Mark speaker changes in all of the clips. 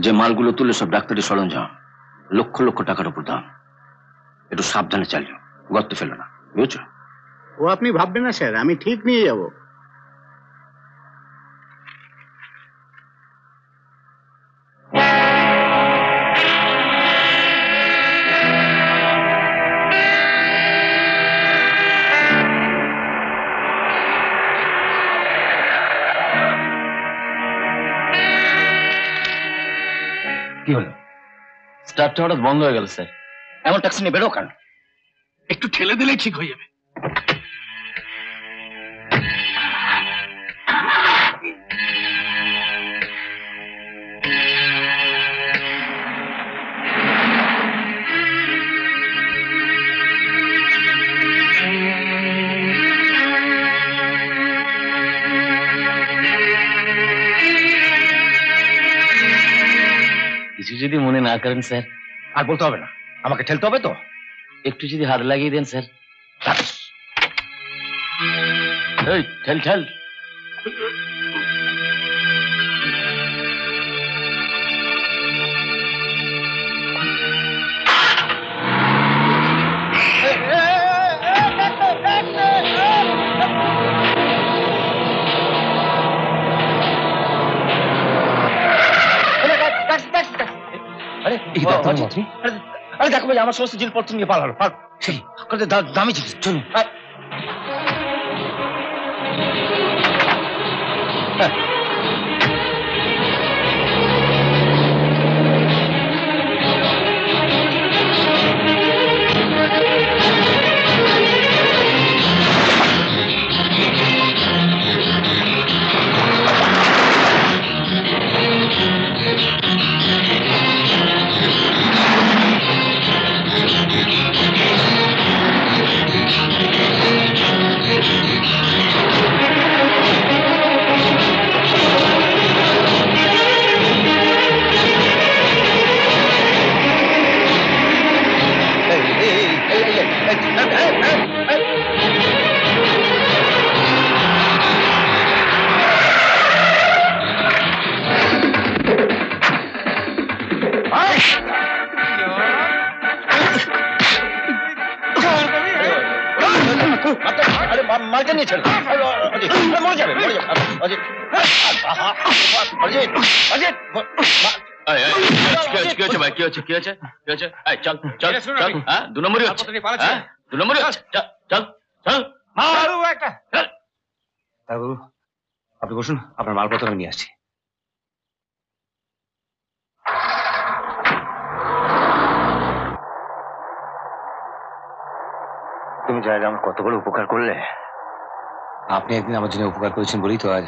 Speaker 1: যে মালগুলো তুলে সব ডাক্তারি সরঞ্জাম, লক্ষ লক্ষ টাকার উপর দাম। একটু সাবধানে চালিও, গর্তে ফেলো না, বুঝছো?
Speaker 2: ও আপনি ভাববেন না স্যার, আমি ঠিক নিয়ে যাব।
Speaker 1: কি হলো? স্টার্টটা হঠাৎ বন্ধ হয়ে গেল স্যার। এমন ট্যাক্সি নিয়ে বেরো কেন?
Speaker 3: একটু ঠেলে দিলেই ঠিক হয়ে যাবে।
Speaker 1: কিছু যদি মনে না করেন স্যার।
Speaker 4: আর বলতে হবে না, আমাকে ঠেলতে হবে তো।
Speaker 1: একটু যদি হাত লাগিয়ে দেন স্যার। এই ঠেল ঠেল।
Speaker 4: আরে আরে দেখো ভাই, আমার সমস্ত জিনিসপত্র নিয়ে পালালো। দামি জিনিস, চলুন। মালটা নিয়ে ছেড়ে মরে যাবে, মরে যাবে।
Speaker 1: কি হচ্ছে ভাই? কি হচ্ছে? কি হচ্ছে? কি হচ্ছে? চল চল চল। হ্যাঁ, 2 নম্বরই হচ্ছে। 2 নম্বরই হচ্ছে। চল চল।
Speaker 4: আপনি বসুন, আপনার মালপত্র আমি নিয়ে আসছি। তুমি জায়গা আমার কত বড় উপকার করলে। আপনি একদিন আমার জন্য উপকার করেছেন বলেই তো আজ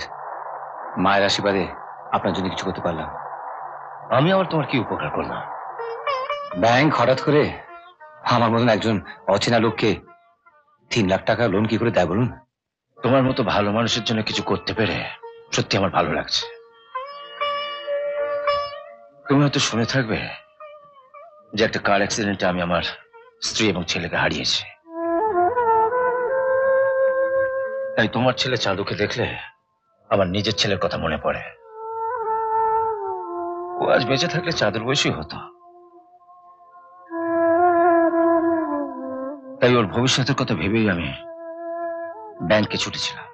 Speaker 4: মায়ের আশীর্বাদে আপনার জন্য কিছু করতে পারলাম।
Speaker 1: আমি আবার তোমার কি উপকার করলাম?
Speaker 4: ব্যাংক হঠাৎ করে আমার মতন একজন অচেনা লোককে 3 লাখ টাকা লোন কি করে দেয় বলুন?
Speaker 1: তোমার মতো ভালো মানুষের জন্য কিছু করতে পেরে সত্যি আমার ভালো লাগছে। তুমি হয়তো শুনে থাকবে যে একটা কার অ্যাক্সিডেন্টে আমি আমার স্ত্রী এবং ছেলেকে হারিয়েছি। তাই তোমার ছেলে চাঁদুকে দেখলে আমার নিজের ছেলের কথা মনে পড়ে। ও আজ বেঁচে থাকলে চাঁদের বয়সী হতো। তাই ওর ভবিষ্যতের কথা ভেবেই আমি ব্যাংকে ছুটেছিলাম।